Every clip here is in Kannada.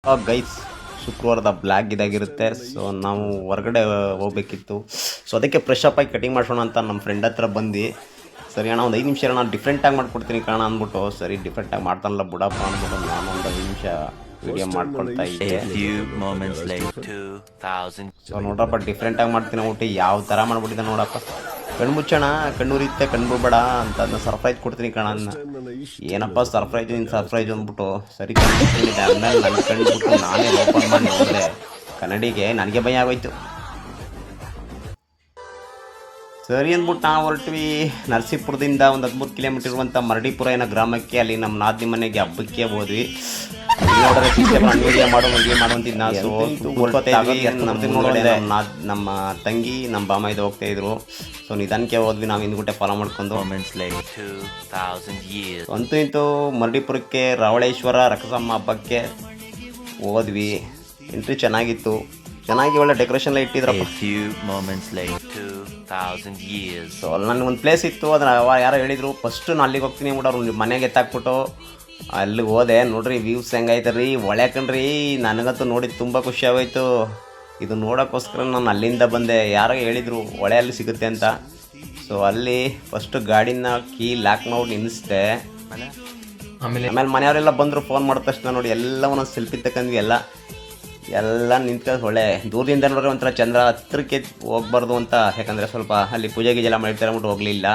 ಗೈಸ್, ಶುಕ್ರವಾರದ ಬ್ಲ್ಯಾಕ್ ಇದಾಗಿರುತ್ತೆ. ಸೊ ನಾವು ಹೊರಗಡೆ ಹೋಗ್ಬೇಕಿತ್ತು. ಸೊ ಅದಕ್ಕೆ ಫ್ರೆಶ್ ಅಪ್ ಆಗಿ ಕಟಿಂಗ್ ಮಾಡ್ಸೋಣ ಅಂತ ನಮ್ಮ ಫ್ರೆಂಡ್ ಹತ್ರ ಬಂದು, ಸರಿ ಅಣ್ಣ ಒಂದು 5 ನಿಮಿಷ ನಾನು ಡಿಫ್ರೆಂಟಾಗಿ ಮಾಡ್ಕೊಡ್ತೀನಿ ಕಾಣ ಅಂದ್ಬಿಟ್ಟು, ಸರಿ ಡಿಫ್ರೆಂಟಾಗಿ ಮಾಡ್ತಾನಲ್ಲ ಬಿಡಪ್ಪ ಅಂದ್ಬಿಟ್ಟು ನಾನು ಒಂದು 5 ನಿಮಿಷ ವಿಡಿಯೋ ಮಾಡ್ಕೊಳ್ತಾ ಇದ್ದೆ. ಸೊ ನೋಡ್ರಪ್ಪ, ಡಿಫ್ರೆಂಟಾಗಿ ಮಾಡ್ತೀನಿ ಊಟ ಯಾವ ಥರ ಮಾಡ್ಬಿಟ್ಟಿದ್ದೆ ನೋಡಪ್ಪ. ಕಣ್ಣು ಮುಚ್ಚೋಣ, ಕಣ್ಣು ಉರಿಯುತ್ತೆ, ಕಣ್ಣು ಬಿಡಬೇಡ ಅಂತ ಅದನ್ನ ಸರ್ಪ್ರೈಸ್ ಕೊಡ್ತೀನಿ ಕಣ ಅನ್ನ. ಏನಪ್ಪ ಸರ್ಪ್ರೈಸ್ ಅಂದ್ಬಿಟ್ಟು ಸರಿ ಕಣ್ಣಿದೆ. ಆಮೇಲೆ ನನ್ನ ಕಣ್ಬಿಟ್ಟು ನಾನೇ ಓಪನ್ ಮಾಡಿ ನೋಡಿದೆ ಕನ್ನಡಿಗೆ, ನನಗೆ ಭಯ ಆಗೋಯ್ತು. ಸರಿ ಅಂದ್ಬಿಟ್ಟು ನಾವು ಹೊರಟ್ವಿ ನರಸೀಪುರದಿಂದ ಒಂದು 13 ಕಿಲೋಮೀಟರ್ ಇರುವಂಥ ಮರಡಿಪುರ ಏನೋ ಗ್ರಾಮಕ್ಕೆ. ಅಲ್ಲಿ ನಮ್ಮ ನಾದಿನಿ ಮನೆಗೆ ಹಬ್ಬಕ್ಕೆ ಹೋದ್ವಿ. ನೋಡಿದ್ರೆ ಅಡುಗೆ ಮಾಡುವಂತಿದ್ದ. ಸೊ ನಮ್ಮ ತಂಗಿ ನಮ್ಮ ಬಾಮ ಇದು ಹೋಗ್ತಾ ಇದ್ರು. ಸೊ ನಿಧಾನಕ್ಕೆ ಹೋದ್ವಿ ನಾವು, ಹಿಂದ್ಗುಟ್ಟೆ ಫಾಲೋ ಮಾಡ್ಕೊಂಡು. ಅಂತೂ ಇಂತೂ ಮರಡಿಪುರಕ್ಕೆ ರಾವಳೇಶ್ವರ ರಕಸಮ್ಮ ಹಬ್ಬಕ್ಕೆ ಹೋದ್ವಿ. ಎಂಟ್ರಿ ಚೆನ್ನಾಗಿತ್ತು, ಚೆನ್ನಾಗಿ ಒಳ್ಳೆ ಡೆಕೋರೇಷನ್ ಎಲ್ಲ ಇಟ್ಟಿದ್ರಪ್ಪ. ಸೊ ಅಲ್ಲಿ ನನಗೆ ಒಂದು ಪ್ಲೇಸ್ ಇತ್ತು, ಅದನ್ನ ಯಾರೋ ಹೇಳಿದರು. ಫಸ್ಟು ನಾನು ಅಲ್ಲಿಗೆ ಹೋಗ್ತೀನಿ ಅಂದ್ಬಿಟ್ಟು ಅವ್ರು ಮನೆಗೆ ಎತ್ತಾಕ್ಬಿಟ್ಟು ಅಲ್ಲಿಗೆ ಹೋದೆ. ನೋಡ್ರಿ ವ್ಯೂಸ್ ಹೆಂಗೈತೆ ರೀ, ಒಳ್ಳೆ ಕಣ್ರಿ. ನನಗಂತೂ ನೋಡಿ ತುಂಬ ಖುಷಿ ಆಗೋಯ್ತು. ಇದು ನೋಡೋಕ್ಕೋಸ್ಕರ ನಾನು ಅಲ್ಲಿಂದ ಬಂದೆ. ಯಾರೋ ಹೇಳಿದರು ಹೊಳೆಯಲ್ಲಿ ಸಿಗುತ್ತೆ ಅಂತ. ಸೊ ಅಲ್ಲಿ ಫಸ್ಟು ಗಾಡಿನ ಲಾಕ್ ಮಾಡಿ ನಿಲ್ಲಿಸಿದೆ. ಆಮೇಲೆ ಮನೆಯವರೆಲ್ಲ ಬಂದರು. ಫೋನ್ ಮಾಡಿದ ತಕ್ಷಣ ನೋಡಿ ಎಲ್ಲ ಒಂದೊಂದು ಸೆಲ್ಫಿ ತಗೊಂಡ್ವಿ. ಎಲ್ಲ ನಿಂತ್ಕೊಂಡು ಹೊಳೆ ದೂರದಿಂದ ನೋಡ್ರೆ ಒಂಥರ ಚಂದ್ರ. ಹತ್ರಕ್ಕೆ ಹೋಗ್ಬಾರ್ದು ಅಂತ, ಯಾಕಂದರೆ ಸ್ವಲ್ಪ ಅಲ್ಲಿ ಪೂಜೆ ಗೀಜೆಲ್ಲ ಮಾಡಿರ್ತಾರೆ ಅಂದ್ಬಿಟ್ಟು ಹೋಗಲಿಲ್ಲ.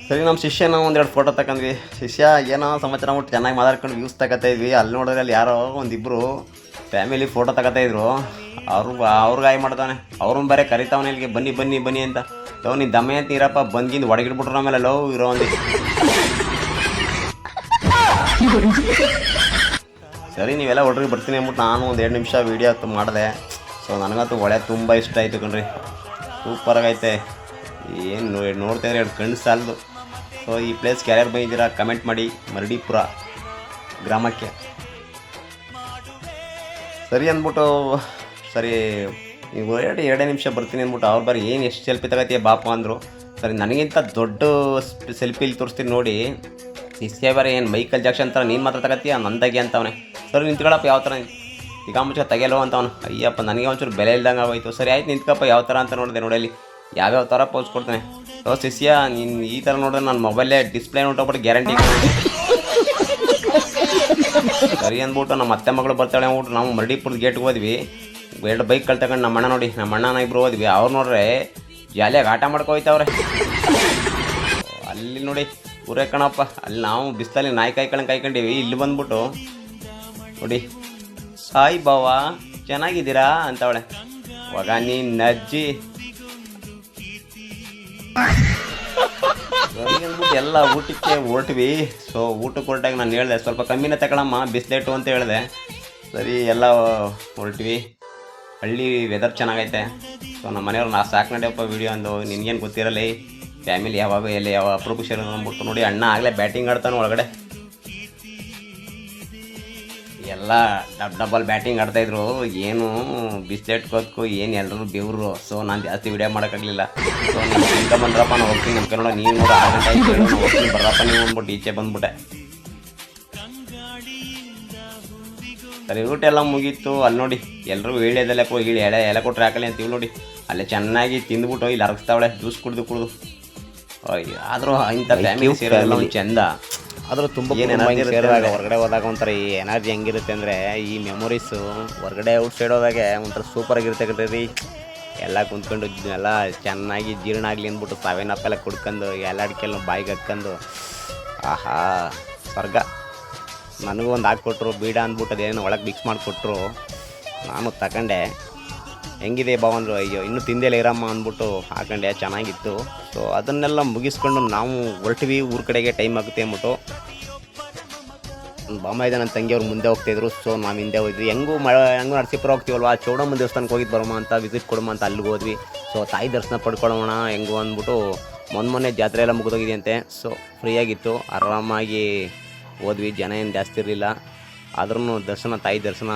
ಸರಿ ನಮ್ಮ ಶಿಷ್ಯನ ಒಂದೆರಡು ಫೋಟೋ ತಗೊಂಡ್ವಿ. ಶಿಷ್ಯ ಏನೋ ಸಮಾಚಾರ ಅಂದ್ಬಿಟ್ಟು ಚೆನ್ನಾಗಿ ಮಾತಾಡ್ಕೊಂಡು ವ್ಯೂಸ್ ತಗೋತಾ ಇದ್ವಿ. ಅಲ್ಲಿ ನೋಡಿದ್ರೆ ಅಲ್ಲಿ ಯಾರೋ ಒಂದಿಬ್ಬರು ಫ್ಯಾಮಿಲಿ ಫೋಟೋ ತಗೋತಾ ಇದ್ರು. ಅವ್ರಿಗೆ ಆಯ್ ಮಾಡ್ತಾನೆ, ಅವ್ರನ್ನ ಬೇರೆ ಕರಿತಾವನೆ ಇಲ್ಲಿಗೆ, ಬನ್ನಿ ಬನ್ನಿ ಬನ್ನಿ ಅಂತ. ಲವ್ ನೀನು ದಮ್ಮೆ ಅಂತ ಇರಪ್ಪ, ಬಂದ್ಗಿಂದು ಒಡಗಿಡ್ಬಿಟ್ರು. ಆಮೇಲೆ ಲವ್ ಇರೋ ಒಂದು ಸರಿ ನೀವೆಲ್ಲ ಹೊಡ್ರಿಗೆ ಬರ್ತೀನಿ ಅಂದ್ಬಿಟ್ಟು ನಾನು ಒಂದು 2 ನಿಮಿಷ ವೀಡಿಯೋ ಮಾಡಿದೆ. ಸೊ ನನಗಂತೂ ಹೊಳೆ ತುಂಬ ಇಷ್ಟ ಆಯಿತು ಕಣ್ರಿ, ಸೂಪರಾಗೈತೆ. ಏನು ನೋಡ್ತಾ ಇದ್ರೆ 2 ಕಣ್ಣು ಸಾಲದು. ಸೊ ಈ ಪ್ಲೇಸ್ಗೆ ಯಾರ್ಯಾರು ಬಂದಿದ್ದೀರಾ ಕಮೆಂಟ್ ಮಾಡಿ, ಮರಡಿಪುರ ಗ್ರಾಮಕ್ಕೆ. ಸರಿ ಅಂದ್ಬಿಟ್ಟು ಸರಿ ನೀವು 2 ನಿಮಿಷ ಬರ್ತೀನಿ ಅಂದ್ಬಿಟ್ಟು ಅವ್ರು ಬರೀ ಏನು ಎಷ್ಟು ಸೆಲ್ಫಿ ತಗೋತೀಯ ಬಾಪ ಅಂದರು. ಸರಿ ನನಗಿಂತ ದೊಡ್ಡ ಸೆಲ್ಫಿಲಿ ತೋರಿಸ್ತೀನಿ ನೋಡಿ. ಶಿಷ್ಯ ಬೇರೆ ಏನು ಮೈಕಲ್ ಜಾಕ್ಸನ್ ಥರ ನೀನು ಮಾತ್ರ ತಗೋತೀಯ ನಂದಾಗಿ ಅಂತವನೇ. ಸರಿ ನಿಂತ್ಕೊಳ್ಳಪ್ಪ, ಯಾವ ಥರ ಈಗ ಮುಂಚೆ ತೆಗೆಯಲ್ಲೋ ಅಂತವನು. ಅಯ್ಯಪ್ಪ ನನಗೆ ಒಂಚೂರು ಬೆಲೆ ಇಲ್ದಂಗೆ ಆಗೋಯ್ತು. ಸರಿ ಆಯ್ತು ನಿಂತ್ಕಪ್ಪ, ಯಾವ ಥರ ಅಂತ ನೋಡಿದೆ. ನೋಡಲ್ಲಿ ಯಾವ್ಯಾವ ಥರ ಪೋಸ್ ಕೊಡ್ತಾನೆ. ಸೊ ಶಿಷ್ಯ ನೀನು ಈ ಥರ ನೋಡಿದ್ರೆ ನನ್ನ ಮೊಬೈಲೇ ಡಿಸ್ಪ್ಲೇ ಹೊಂಟೋಗ್ಬಿಟ್ಟು ಗ್ಯಾರಂಟಿ. ಸರಿ ಅಂದ್ಬಿಟ್ಟು ನಮ್ಮ ಅತ್ತೆ ಮಗಳು ಬರ್ತಾಳೆ ಅಂದ್ಬಿಟ್ಟು ನಾವು ಮರಡಿಪುರದ ಗೇಟ್ಗೆ ಹೋದ್ವಿ. 2 ಬೈಕ್ ತಗೊಂಡು ನಮ್ಮ ಅಣ್ಣ ನೋಡಿ, ನಮ್ಮ ಅಣ್ಣನ ಇಬ್ಬರು ಹೋದ್ವಿ. ಅವ್ರು ನೋಡ್ರೆ ಜಾಲಿಯಾಗಿ ಆಟ ಮಾಡ್ಕೋಯ್ತವ್ರೆ. ಅಲ್ಲಿ ನೋಡಿ ಪೂರೇ ಕಣಪ್ಪ, ಅಲ್ಲಿ ನಾವು ಬಿಸ್ತಲ್ಲಿ ನಾಯಿ ಕಾಯ್ಕೊಂಡೀವಿ. ಇಲ್ಲಿ ಬಂದ್ಬಿಟ್ಟು ನೋಡಿ, ಹಾಯ್ ಬಾವ ಚೆನ್ನಾಗಿದ್ದೀರಾ ಅಂತವಳೆ. ಇವಾಗ ನೀನು ನಜ್ಜಿ ಅಂದ್ಬಿಟ್ಟು ಎಲ್ಲ ಊಟಕ್ಕೆ ಹೊರಟ್ವಿ. ಸೊ ಊಟಕ್ಕೆ ಹೊರಟಾಗ ನಾನು ಹೇಳಿದೆ ಸ್ವಲ್ಪ ಕಮ್ಮಿನೇ ತಗೊಳಮ್ಮ ಬಿಸ್ಲೆಟು ಅಂತ ಹೇಳಿದೆ. ಸರಿ ಎಲ್ಲ ಹೊರಟ್ವಿ. ಹಳ್ಳಿ ವೆದರ್ ಚೆನ್ನಾಗೈತೆ. ಸೊ ನಮ್ಮ ಮನೆಯವ್ರು ನಾ ಸಾಕು ನಡೆಯಪ್ಪ ವೀಡಿಯೋ ಅಂದು, ನಿನ್ಗೇನು ಗೊತ್ತಿರಲ್ಲ ಫ್ಯಾಮಿಲಿ ಯಾವಾಗ ಎಲ್ಲಿ ಯಾವ ಅಪ್ರೂಪ ಸೇರೋದು ಅಂದ್ಬಿಟ್ಟು. ನೋಡಿ ಅಣ್ಣ ಆಗಲೇ ಬ್ಯಾಟಿಂಗ್ ಆಡ್ತಾನೆ ಒಳಗಡೆ. ಎಲ್ಲ ಡಬಲ್ ಬ್ಯಾಟಿಂಗ್ ಆಡ್ತಾಯಿದ್ರು. ಏನು ಬಿಸ್ಲೆಟ್ ಕೋತ್ಕು ಏನು ಎಲ್ಲರೂ ಬೆವರು. ಸೊ ನಾನು ಜಾಸ್ತಿ ವಿಡಿಯೋ ಮಾಡೋಕ್ಕಾಗಲಿಲ್ಲ. ಸೊ ನೀವು ಇಂಕ ಬಂದ್ರಪ್ಪ ನಾನು ಹೋಗ್ತೀನಿ, ನಮ್ಮ ಕನ್ನಡ ನೀವು ನೋಡ 6 ಗಂಟೆ ಆಯ್ತು ನಾನು ಹೋಗ್ತೀನಿ ಬರ್ರಪ್ಪ ನೀವು ಅಂದ್ಬಿಟ್ಟು ಈಚೆ ಬಂದ್ಬಿಟ್ಟೆ. ಸರಿ ಊಟ ಎಲ್ಲ ಮುಗೀತು. ಅಲ್ಲಿ ನೋಡಿ ಎಲ್ಲರೂ ಹೇಳಿದಲ್ಲಪ್ಪ ಎಲೆ ಕೊಟ್ಟರೆ ಹಾಕಲಿ ಅಂತೀವಿ. ನೋಡಿ ಅಲ್ಲೇ ಚೆನ್ನಾಗಿ ತಿಂದ್ಬಿಟ್ಟು ಇಲ್ಲಿ ಅರಗಿಸ್ತಾವಳೆ ಜ್ಯೂಸ್ ಕುಡಿದು. ಆದರೂ ಇಂಥ ಫ್ಯಾಮಿಲಿ ಸೇರೋಲ್ಲ ಒಂದು ಚೆಂದ. ಆದರೂ ತುಂಬ ಸೇರಿದಾಗ ಹೊರಗಡೆ ಹೋದಾಗ ಒಂಥರ ಈ ಎನರ್ಜಿ ಹೆಂಗಿರುತ್ತೆ ಅಂದರೆ, ಈ ಮೆಮೊರೀಸು ಹೊರಗಡೆ ಔಟ್ ಸೈಡ್ ಹೋದಾಗೆ ಒಂಥರ ಸೂಪರಾಗಿರುತ್ತೆ ಕಣ್ರಿ. ಎಲ್ಲ ಕುಂತ್ಕೊಂಡು ಎಲ್ಲ ಚೆನ್ನಾಗಿ ಜೀರ್ಣ ಆಗಲಿ ಅಂದ್ಬಿಟ್ಟು 7 ಅಪ್ ಎಲ್ಲ ಕುಡ್ಕೊಂಡು ಎಲ್ಲ ಅಡಿಕೆಲ್ಲ ಬಾಯಿಗೆ ಹಾಕ್ಕೊಂಡು ಆಹಾ ಸ್ವರ್ಗ. ನನಗೂ ಒಂದು ಹಾಕ್ಕೊಟ್ರು ಬೀಡ ಅಂದ್ಬಿಟ್ಟು ಅದೇನೋ ಒಳಗೆ ಮಿಕ್ಸ್ ಮಾಡಿಕೊಟ್ರು. ನಾನು ತಗೊಂಡೆ. ಹೆಂಗಿದೆ ಬಾವಂದ್ರು. ಅಯ್ಯೋ ಇನ್ನೂ ತಿಂದೇಲೆ ಇರಮ್ಮ ಅಂದ್ಬಿಟ್ಟು ಹಾಕೊಂಡೆ, ಚೆನ್ನಾಗಿತ್ತು. ಸೊ ಅದನ್ನೆಲ್ಲ ಮುಗಿಸ್ಕೊಂಡು ನಾವು ಹೊರಟ್ವಿ ಊರ ಕಡೆಗೆ. ಟೈಮ್ ಆಗುತ್ತೆ ಅಂದ್ಬಿಟ್ಟು ಬಾಮ ಇದೆ ನನ್ನ ತಂಗಿಯವ್ರು ಮುಂದೆ ಹೋಗ್ತಾಯಿದ್ರು. ಸೊ ನಾವು ಹಿಂದೆ ಹೋದ್ವಿ. ಹೆಂಗೂ ನರಸೀಪುರ ಹೋಗ್ತೀವಲ್ವ, ಚೌಡಮ್ಮ ದೇವಸ್ಥಾನಕ್ಕೆ ಹೋಗಿದ್ದು ಬರೋಣ ಅಂತ, ವಿಸಿಟ್ ಕೊಡೋಣ ಅಂತ ಅಲ್ಲಿಗೆ ಹೋದ್ವಿ. ಸೊ ತಾಯಿ ದರ್ಶನ ಪಡ್ಕೊಳ್ಳೋಣ ಹೆಂಗೋ ಅಂದ್ಬಿಟ್ಟು. ಮೊನ್ನೆ ಜಾತ್ರೆ ಎಲ್ಲ ಮುಗಿದೋಗಿದೆಯಂತೆ. ಸೊ ಫ್ರೀಯಾಗಿತ್ತು, ಆರಾಮಾಗಿ ಹೋದ್ವಿ. ಜನ ಏನು ಜಾಸ್ತಿ ಇರಲಿಲ್ಲ. ಆದ್ರೂ ದರ್ಶನ, ತಾಯಿ ದರ್ಶನ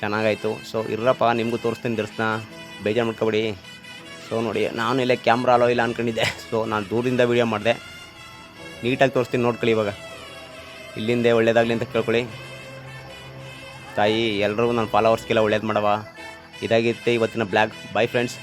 ಚೆನ್ನಾಗಾಯಿತು. ಸೊ ಇರ್ರಪ್ಪ ನಿಮಗೂ ತೋರಿಸ್ತೀನಿ ದರ್ಶನ, ಬೇಜಾರು ಮಾಡ್ಕೊಬೇಡಿ. ಸೊ ನೋಡಿ ನಾನು ಇಲ್ಲೇ ಕ್ಯಾಮ್ರಾ ಅಲೋ ಇಲ್ಲ ಅಂದ್ಕೊಂಡಿದ್ದೆ. ಸೊ ನಾನು ದೂರದಿಂದ ವೀಡಿಯೋ ಮಾಡಿದೆ. ನೀಟಾಗಿ ತೋರಿಸ್ತೀನಿ ನೋಡ್ಕೊಳ್ಳಿ ಇವಾಗ. ಇಲ್ಲಿಂದೇ ಒಳ್ಳೇದಾಗಲಿ ಅಂತ ಕೇಳ್ಕೊಳ್ಳಿ ತಾಯಿ. ಎಲ್ರಿಗೂ ನನ್ನ ಫಾಲೋವರ್ಸ್ಗೆಲ್ಲ ಒಳ್ಳೇದು ಮಾಡವ. ಇದಾಗಿತ್ತೆ ಇವತ್ತಿನ ಬ್ಲಾಗ್. By friends.